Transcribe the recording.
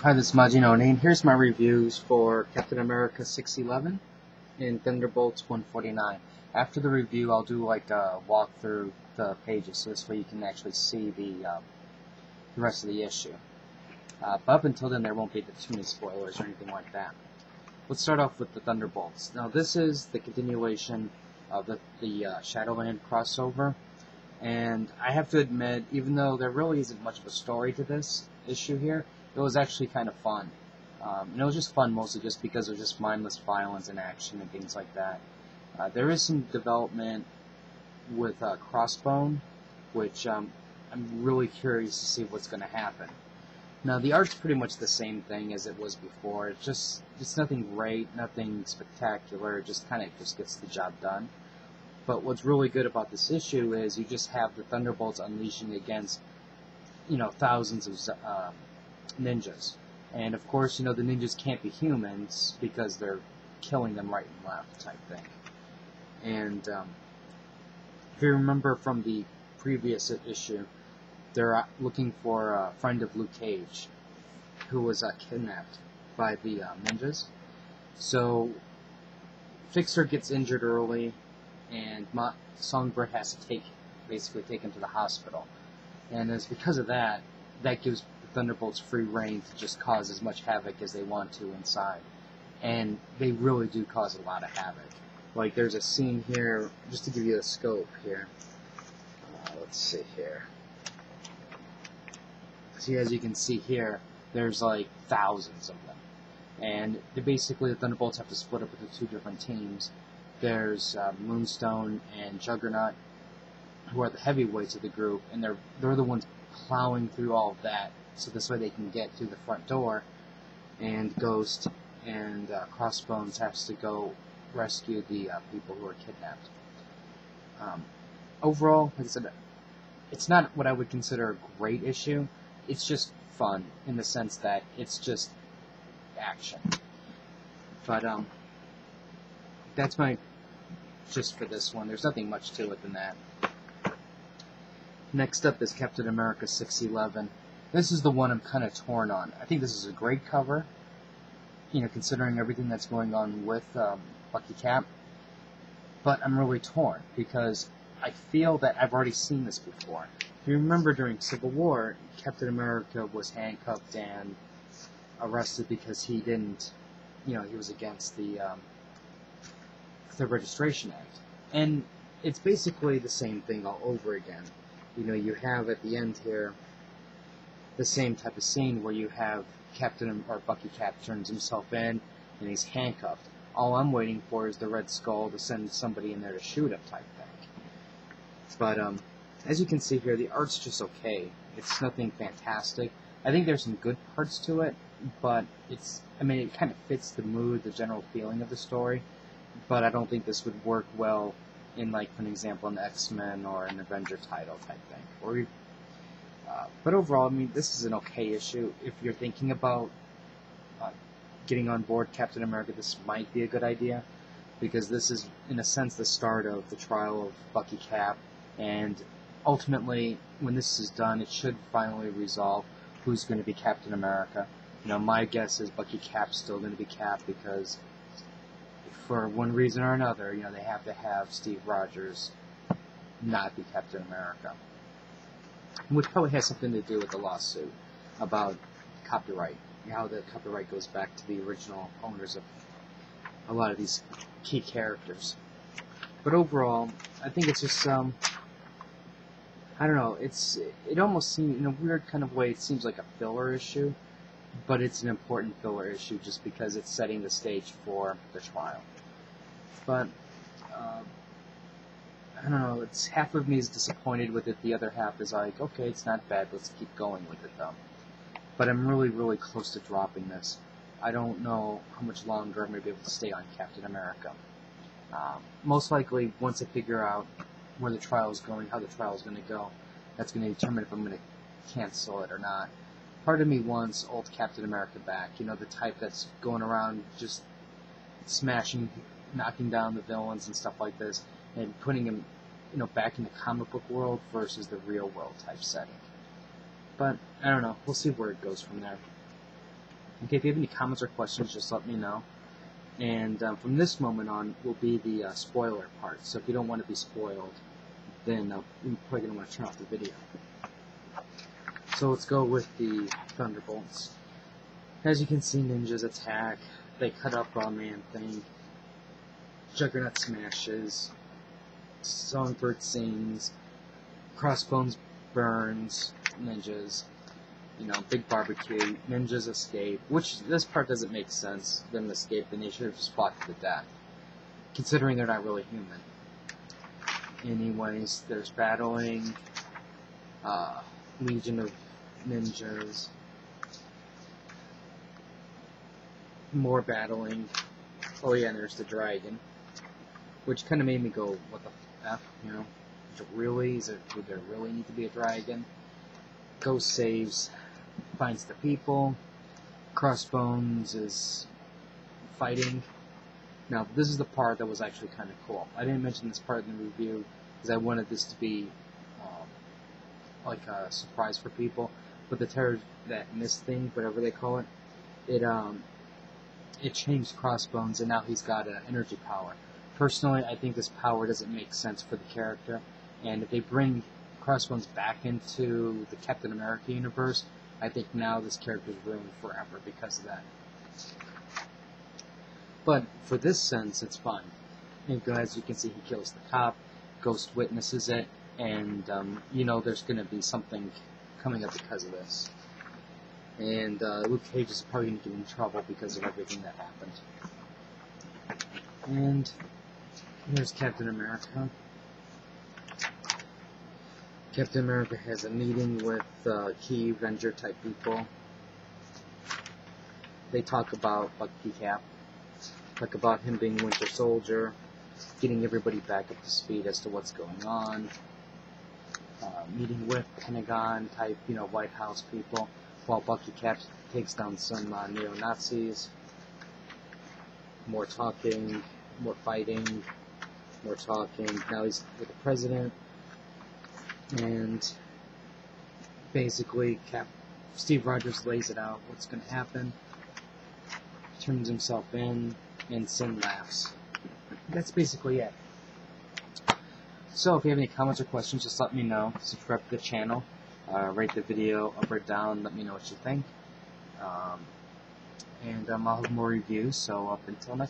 Hi, this is Majinoni, and here's my reviews for Captain America 611 and Thunderbolts 149. After the review, I'll do like a walk through the pages, so this way you can actually see the rest of the issue. But up until then, there won't be too many spoilers or anything like that. Let's start off with the Thunderbolts. Now, this is the continuation of the Shadowland crossover, and I have to admit, even though there really isn't much of a story to this issue here, it was actually kind of fun. And it was just fun mostly just because of just mindless violence and action and things like that. There is some development with Crossbone, which I'm really curious to see what's going to happen. Now, the art's pretty much the same thing as it was before. It's nothing great, nothing spectacular. It just kind of gets the job done. But what's really good about this issue is you just have the Thunderbolts unleashing against, thousands of ninjas. And of course, the ninjas can't be humans because they're killing them right and left type thing. And if you remember from the previous issue, they're looking for a friend of Luke Cage who was kidnapped by the ninjas. So Fixer gets injured early, and Songbird has to basically take him to the hospital. And it's because of that gives the Thunderbolts free reign to just cause as much havoc as they want to inside. And they really do cause a lot of havoc. Like, there's a scene here, just to give you a scope here. Let's see here. See, as you can see here, there's like thousands of them. And basically the Thunderbolts have to split up into two different teams. There's Moonstone and Juggernaut, who are the heavyweights of the group, and they're the ones plowing through all of that, so this way they can get through the front door, and Ghost and Crossbones has to go rescue the people who are kidnapped. Overall, like I said, it's not what I would consider a great issue. It's just fun in the sense that it's just action. But that's my just for this one. There's nothing much to it than that. Next up is Captain America 611. This is the one I'm kind of torn on. I think this is a great cover, considering everything that's going on with Bucky Cap. But I'm really torn because I feel that I've already seen this before. If you remember during Civil War, Captain America was handcuffed and arrested because he didn't, he was against the Registration Act. And it's basically the same thing all over again. You have at the end here the same type of scene where you have Bucky Cap turns himself in and he's handcuffed. All I'm waiting for is the Red Skull to send somebody in there to shoot him type thing. But as you can see here, the art's just okay. It's nothing fantastic. I think there's some good parts to it, but it kind of fits the mood, the general feeling of the story. But I don't think this would work well in, like, for an example, an X-Men or an Avenger title type thing. But overall, this is an okay issue. If you're thinking about getting on board Captain America, this might be a good idea, because this is, in a sense, the start of the trial of Bucky Cap, and ultimately, when this is done, it should finally resolve who's going to be Captain America. My guess is Bucky Cap's still going to be Cap, because for one reason or another, they have to have Steve Rogers not be Captain America. Which probably has something to do with the lawsuit about copyright, how the copyright goes back to the original owners of a lot of these key characters. But overall, I think it's just, I don't know, it almost seems, in a weird kind of way, it seems like a filler issue, but it's an important filler issue just because it's setting the stage for the trial. But, I don't know, half of me is disappointed with it, the other half is like, okay, it's not bad, let's keep going with it though. But I'm really, really close to dropping this. I don't know how much longer I'm going to be able to stay on Captain America. Most likely, once I figure out where the trial is going, how the trial is going to go, that's going to determine if I'm going to cancel it or not. Part of me wants old Captain America back, the type that's going around just smashing, knocking down the villains and stuff like this, and putting him, back in the comic book world versus the real world type setting. But, I don't know, we'll see where it goes from there. Okay, if you have any comments or questions, just let me know. And from this moment on will be the spoiler part. So if you don't want to be spoiled, then you're probably going to want to turn off the video. So let's go with the Thunderbolts. As you can see, ninjas attack. They cut up Man-Thing. Juggernaut smashes. Songbird sings. Crossbones burns. Ninjas. You know, big barbecue. Ninjas escape. Which, this part doesn't make sense. Them escape, then they should have just fought to the death. Considering they're not really human. Anyways, there's battling. Legion of ninjas. More battling. Oh yeah, and there's the dragon. Which kind of made me go, what the F, you know? Is it really? Would there really need to be a dragon? Ghost saves, finds the people. Crossbones is fighting. Now, this is the part that was actually kind of cool. I didn't mention this part in the review because I wanted this to be like a surprise for people. But the terror, that mist thing, whatever they call it, it changed Crossbones, and now he's got energy power. Personally, I think this power doesn't make sense for the character, and if they bring Crossbones back into the Captain America universe, I think now this character is ruined forever because of that. But for this sense, it's fine. And as you can see, he kills the cop, Ghost witnesses it, and you know there's going to be something coming up because of this. And Luke Cage is probably going to get in trouble because of everything that happened. And here's Captain America. Captain America has a meeting with key Avenger type people. They talk about Bucky Cap, talk about him being Winter Soldier, getting everybody back up to speed as to what's going on. Meeting with Pentagon type, you know, White House people, while Bucky Cap takes down some neo-Nazis. More talking, more fighting, more talking. Now he's with the president, and basically Steve Rogers lays it out what's going to happen, turns himself in, and Sin laughs. That's basically it. So if you have any comments or questions, just let me know. Subscribe to the channel, rate the video up or down, let me know what you think. And I'll have more reviews, so up until next time.